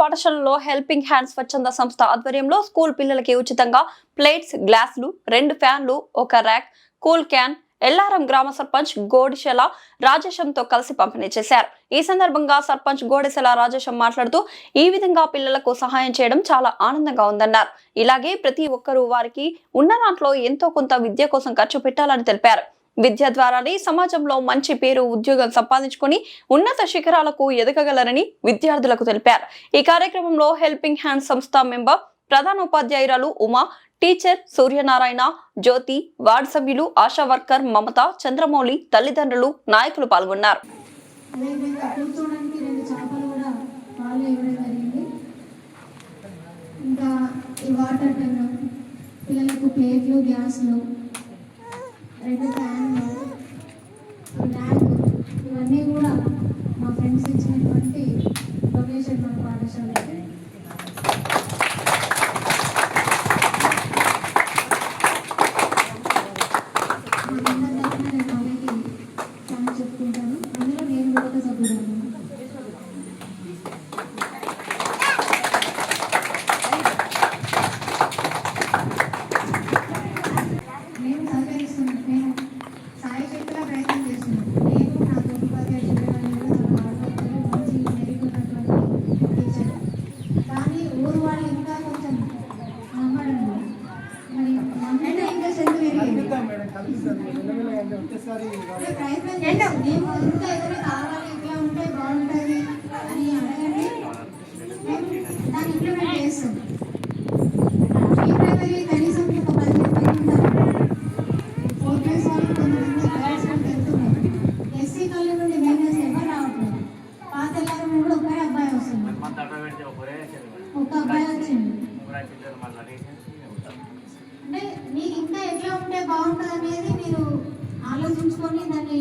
పాఠశాలలో helping hands స్వచ్ఛంద సంస్థ ఆధ్వర్యంలో స్కూల్ పిల్లలకి ఉచితంగా ప్లేట్స్, గ్లాసులు, 2 ఫ్యాన్లు, ఒక ర్యాక్, కూల్ క్యాన్ ఎల్లారం గ్రామ సర్పంచ్ గోడిశెల రాజేశంతో కలిసి పంపిణీ చేశారు. ఈ సందర్భంగా సర్పంచ్ గోడిశెల రాజేశం మాట్లాడుతూ ఈ విధంగా పిల్లలకు సహాయం చేయడం చాలా ఆనందంగా ఉందన్నారు. ఇలాగే ప్రతి ఒక్కరూ వారికి ఉన్న దాంట్లో ఎంతో కొంత విద్య కోసం ఖర్చు పెట్టాలని తెలిపారు. విద్య ద్వారానే సమాజంలో మంచి పేరు, ఉద్యోగం సంపాదించుకుని ఉన్నత శిఖరాలకు ఎదగగలరని విద్యార్థులకు తెలిపారు. ఈ కార్యక్రమంలో హెల్పింగ్ హ్యాండ్ సంస్థ మెంబర్ ప్రధాన ఉపాధ్యాయురాలు ఉమా, టీచర్ సూర్యనారాయణ, జ్యోతి, వార్డు సభ్యులు, ఆశా వర్కర్ మమత, చంద్రమౌళి, తల్లిదండ్రులు, నాయకులు పాల్గొన్నారు. ఇవన్నీ కూడా మా ఫ్రెండ్స్ ఇచ్చినటువంటి డొనేషన్ మన పాఠశాలకి. నేను వాళ్ళకి చాలా చెప్పుకుంటాను. అందులో నేను కూడా ఒక సభ్యురాలు. నేను సహకరిస్తున్నాను. నేను సాయి శక్తిగా ప్రయత్నం చేస్తున్నాను. నేను నా తోటిపాధ్యాయ టీచర్, కానీ ఊరు వాళ్ళు ఇంకా కొంచెం నమ్మడం. మరి నమ్మితే ఇంకా చదువు ప్రయత్నం చేస్తాం. మేము ఇంకా ఏదైనా కావాలి, ఇట్లా ఉంటే బాగుంటుంది అని అడగండి, మేము దాన్ని ఇంప్లిమెంట్ చేస్తాం. ఈ ప్రైమరీ కనీసం ఒక 15 మంది ఉంటారు. 4 క్లాస్ వాళ్ళు కొంతమంది ప్రయాసం వెళ్తున్నారు. ఎస్సీ కాలేజ్ నుండి మెయింటెనెన్స్ ఎవరు రావట్లేదు. పాత ఎల్లారం కూడా ఒక్కరే అబ్బాయి వస్తుంది, ఒక్క అబ్బాయి వచ్చింది. అంటే మీకు ఇంకా ఎట్లా ఉంటే బాగుంటుంది అనేది మీరు ఆలోచించుకొని దాన్ని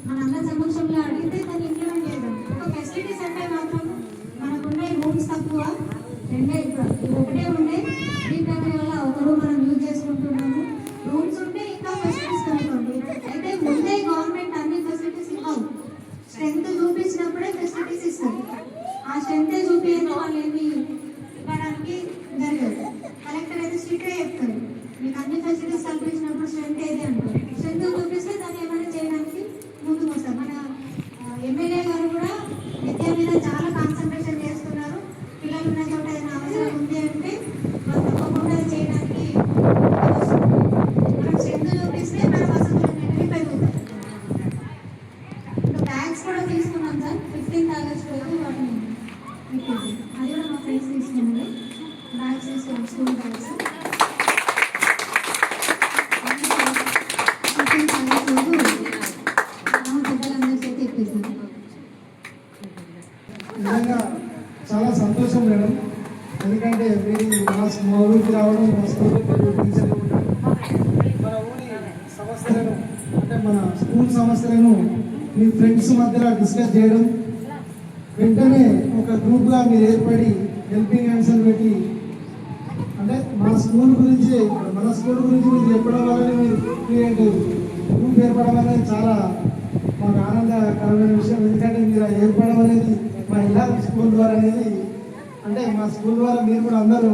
మనందరి సమక్షంలో అడిగితే దాన్ని ఇంప్లిమెంట్ చేద్దాం. ఒక ఫెసిలిటీస్ అంటే మాత్రం మనకున్న రూమ్స్ తక్కువ, 2 ఇప్పుడు ఒకటే ఉండే దీని వల్ల ఒక రూమ్ మనం యూజ్ చేసుకుంటున్నాము. రూమ్స్ ఉంటే ఇంకా ఫెసిలిటీస్ కనుకోండి. అయితే ముందే గవర్నమెంట్ అన్ని ఫెసిలిటీస్ ఇవ్వవు, స్ట్రెంత్ చూపించినప్పుడే ఫెసిలిటీస్ ఇస్తుంది. ఆ స్ట్రెంతే చూపించే వాళ్ళు ఏమి ఇవ్వడానికి జరగదు. కలెక్టర్ అయితే స్ట్రిక్ట్గా చెప్తారు, మీకు అన్ని ఫెసిలిటీస్ కల్పించినప్పుడు స్ట్రెంత్ ఏది అంటారు. స్ట్రెంత్ చూపిస్తే దాన్ని ఏమైనా చేయడానికి ముందుకు వస్తారు. మన ఎమ్మెల్యే గారు కూడా విద్య మీద చాలా కాన్సన్ట్రేషన్ చేస్తున్నారు. పిల్లలు ఉన్న చోట ఏదైనా అవసరం ఉంది అంటే వాళ్ళు తప్పకుండా చేయడానికి మనం స్ట్రెంత్ చూపిస్తే మన వసతులు అనేవి పెరుగుతాయి. ఇప్పుడు బ్యాగ్స్ కూడా తీసుకున్నాం సార్. 15th ఆగస్ట్ రోజు వాటిని అది కూడా మా ఫ్రెండ్స్ తీసుకున్నారు. బ్యాగ్స్ తీసుకున్నాం, స్కూల్ బ్యాగ్స్. నిజంగా చాలా సంతోషం మేడం. ఎందుకంటే మా ఊరికి రావడం, మా స్కూల్ టీచర్లు మన ఊరి సమస్యలను అంటే మన స్కూల్ సమస్యలను మీ ఫ్రెండ్స్ మధ్యలో డిస్కస్ చేయడం, వెంటనే ఒక గ్రూప్గా మీరు ఏర్పడి హెల్పింగ్ హ్యాండ్స్ పెట్టి అంటే మన స్కూల్ గురించి మీరు చెప్పడం వల్ల మీరు క్రియేట్ గ్రూప్ ఏర్పడడం అనేది చాలా మాకు ఆనందకరమైన విషయం. ఎందుకంటే మీరు ఏర్పడడం అనేది మా ఇలా స్కూల్ ద్వారా అనేది అంటే మా స్కూల్ ద్వారా మీరు కూడా అందరూ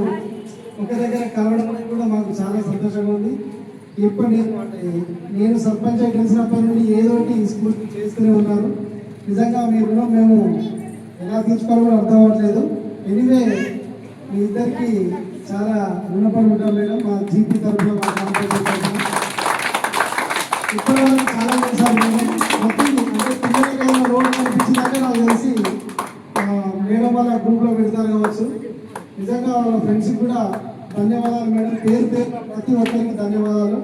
ఒక దగ్గర కలవడం అనేది కూడా మాకు చాలా సంతోషంగా ఉంది. ఇప్పుడు నేను సర్పంచ్ గెలిచినప్పటి నుండి ఏదో ఒకటి స్కూల్కి చేస్తూనే ఉన్నారు. నిజంగా మీరు మేము ఎలా తీర్చుకోవాలో కూడా అర్థం అవ్వట్లేదు. ఎనీవే మీ ఇద్దరికి చాలా రుణపడి ఉంటాం మేడం. మా జీపీ తరఫున మా కాంపిటేషన్ తరఫున ఇప్పుడు చాలా చేశారు మేడం. అంటే పిల్లలకి ఏదైనా రోడ్డు కనిపించిందంటే నాకు తెలిసి మేడం వాళ్ళ గ్రూప్లో పెడతారు కావచ్చు. నిజంగా వాళ్ళ ఫ్రెండ్స్కి కూడా ధన్యవాదాలు మేడం. పేరు ప్రతి ఒక్కరికి ధన్యవాదాలు.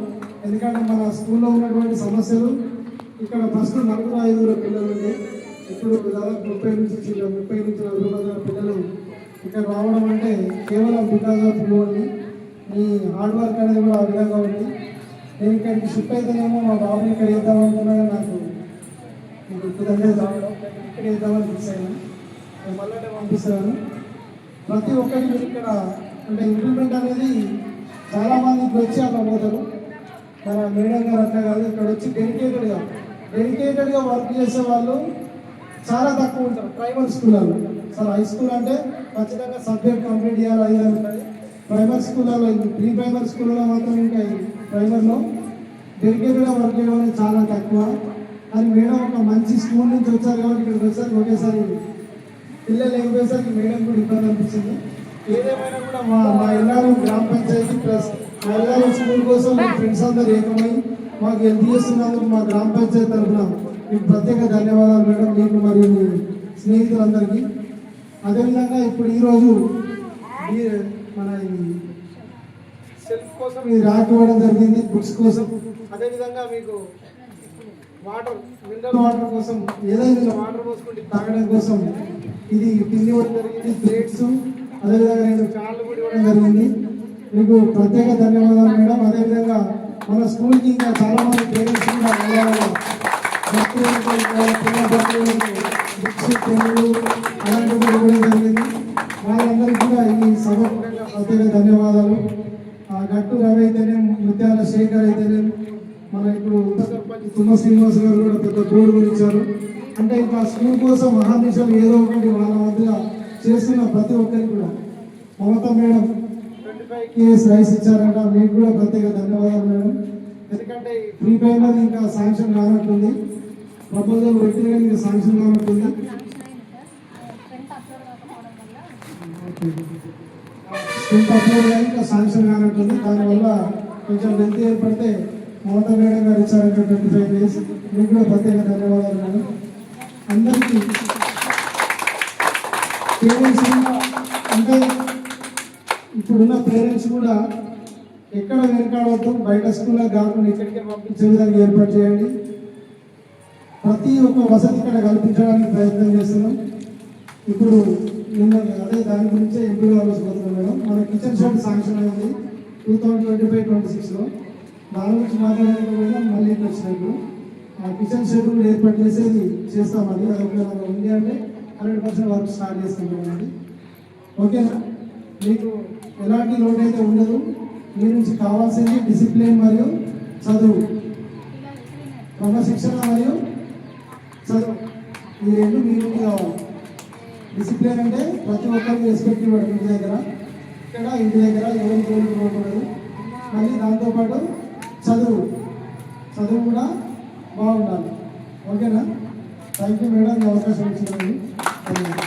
ఎందుకంటే మన స్కూల్లో ఉన్నటువంటి సమస్యలు ఇక్కడ ఫస్ట్ 4-5 పిల్లలు ఉండే, ఇప్పుడు దాదాపు 30 నుంచి 40 మంది పిల్లలు ఇక్కడ రావడం అంటే కేవలం బికాస్ ఆఫ్ యూ అండి. మీ హార్డ్ వర్క్ అనేది కూడా ఆ విధంగా ఉంది. నేను ఇక్కడికి షిఫ్ట్ అయితేనేమో మా బాబుని ఇక్కడ వేద్దామనుకున్నా, నాకు ఇక్కడ రావడం ఇక్కడ వేద్దామని ఫిక్స్ అయినా నేను మళ్ళీ పంపిస్తున్నాను. ప్రతి ఒక్కరికి మీరు ఇక్కడ అంటే ఇంప్లిమెంట్ అనేది చాలామంది ఇప్పుడు వచ్చి అట్లా పోతారు. మన మేడం గారు అట్లా కాదు, ఇక్కడ వచ్చి డెడికేటెడ్గా వర్క్ చేసే వాళ్ళు చాలా తక్కువ ఉంటారు ప్రైమరీ స్కూళ్ళలో. సార్ హై స్కూల్ అంటే ఖచ్చితంగా సబ్జెక్ట్ కంప్లీట్ చేయాలి అది ఉంటుంది. ప్రైమరీ స్కూళ్ళలో ప్రీ ప్రైమరీ స్కూల్లో మాత్రం ఇంకా ప్రైమరీలో డెడికేటెడ్గా వర్క్ చేయడం అనేది చాలా తక్కువ. అని మేడం ఒక మంచి స్కూల్ నుంచి వచ్చారు కాబట్టి ఇక్కడికి వచ్చారు. ఒకేసారి పిల్లలు లేకపోయేసరికి మేడం కూడా ఇబ్బంది అనిపించింది. ఏదేమైనా కూడా మా ఎల్లారం గ్రామ పంచాయతీ ప్లస్ మా ఎల్లారం స్కూల్ కోసం మా ఫ్రెండ్స్ అందరూ ఏకమై మాకు హెల్ప్ చేస్తున్నందుకు మా గ్రామ పంచాయతీ తరఫున మీకు ప్రత్యేక ధన్యవాదాలు మేడం, మీకు మరియు మీ స్నేహితులందరికీ. అదేవిధంగా ఇప్పుడు ఈరోజు మన సెల్ఫ్ కోసం ఇది ర్యాక్ ఇవ్వడం జరిగింది, బుక్స్ కోసం. అదేవిధంగా మీకు వాటర్ మినరల్ వాటర్ కోసం ఏదైనా వాటర్ పోసుకుంటే తాగడం కోసం ఇది కింది ఇవ్వడం జరిగింది. ప్లేట్స్ అదేవిధంగా 2 ఫ్యాన్లు కూడా ఇవ్వడం జరిగింది. మీకు ప్రత్యేక ధన్యవాదాలు మేడం. అదేవిధంగా మన స్కూల్కి ఇంకా చాలా మంది పేరెంట్స్ కూడా బుక్స్ పెన్నులు అలాంటివి కూడా ఇవ్వడం జరిగింది. వాళ్ళందరికీ కూడా ఈ సభపూర్వకంగా ప్రత్యేక ధన్యవాదాలు. గట్టు రవి అయితేనే, ముత్యాల శేఖర్ అయితేనే, మన ఇప్పుడు తుమ్మ శ్రీనివాస్ గారు కూడా పెద్ద బోర్డు గురించారు. అంటే ఇంకా స్కూల్ కోసం మహానిషాలు ఏదో ఒకటి వాళ్ళ మధ్య చేస్తున్న ప్రతి ఒక్కరికి కూడా మమతా మేడం 25 KS రైస్ ఇచ్చారంట. మీకు కూడా ప్రత్యేక ధన్యవాదాలు మేడం. ఎందుకంటే ప్రీ ప్రైమరీ ఇంకా శాంక్షన్ కానట్టుంది, ప్రపోజల్ పెట్టిన ఇంకా శాంక్షన్ కానట్టుంది. స్కూల్ అప్లోడ్ ఇంకా శాంక్షన్ కానట్టుంది. దానివల్ల కొంచెం వెళ్తే ఏర్పడితే మమతా మేడం గారు ఇచ్చారంటే 25 KS. మీకు కూడా ప్రత్యేక ధన్యవాదాలు మేడం. అందరికీ పేరెంట్స్ అంటే ఇప్పుడున్న పేరెంట్స్ కూడా ఎక్కడ వెనకాడవద్దు, బయట స్కూల్లో కాకుండా ఇక్కడికే పంపించే విధంగా ఏర్పాటు చేయండి. ప్రతి ఒక్క వసతి ఇక్కడ కల్పించడానికి ప్రయత్నం చేస్తున్నాం. ఇప్పుడు నిన్న అదే దాని గురించే ఎంపీ ఆలోచిస్తున్నాం మేడం. మన కిచెన్ షెడ్ శాంక్షన్ అయింది 2025-26లో. దాని గురించి మాట్లాడడానికి మేడం మళ్ళీ ఇట్లా వచ్చినప్పుడు ఆ కిచెన్ షెడ్ కూడా ఏర్పాటు చేసేది చేస్తామని. అది ఒకవేళ ఉంది అంటే 100% వర్క్ స్టార్ట్ చేసుకుంటామండి. ఓకేనా? మీకు ఎలాంటి లోటు అయితే ఉండదు. మీ నుంచి కావాల్సింది డిసిప్లిన్ మరియు చదువు, క్రమశిక్షణ మరియు చదువు, ఈ 2 మీ నుండి కావాలి. డిసిప్లిన్ అంటే ప్రతి ఒక్కరికి రెస్పెక్ట్ ఇవ్వడం, ఇంటి దగ్గర ఇక్కడ ఇంటి దగ్గర ఎవరికి కోరుకోకూడదు. మళ్ళీ దాంతోపాటు చదువు కూడా బాగుండాలి. ఓకేనా? థ్యాంక్ యూ మేడం, ఈ అవకాశం ఇచ్చినందుకు.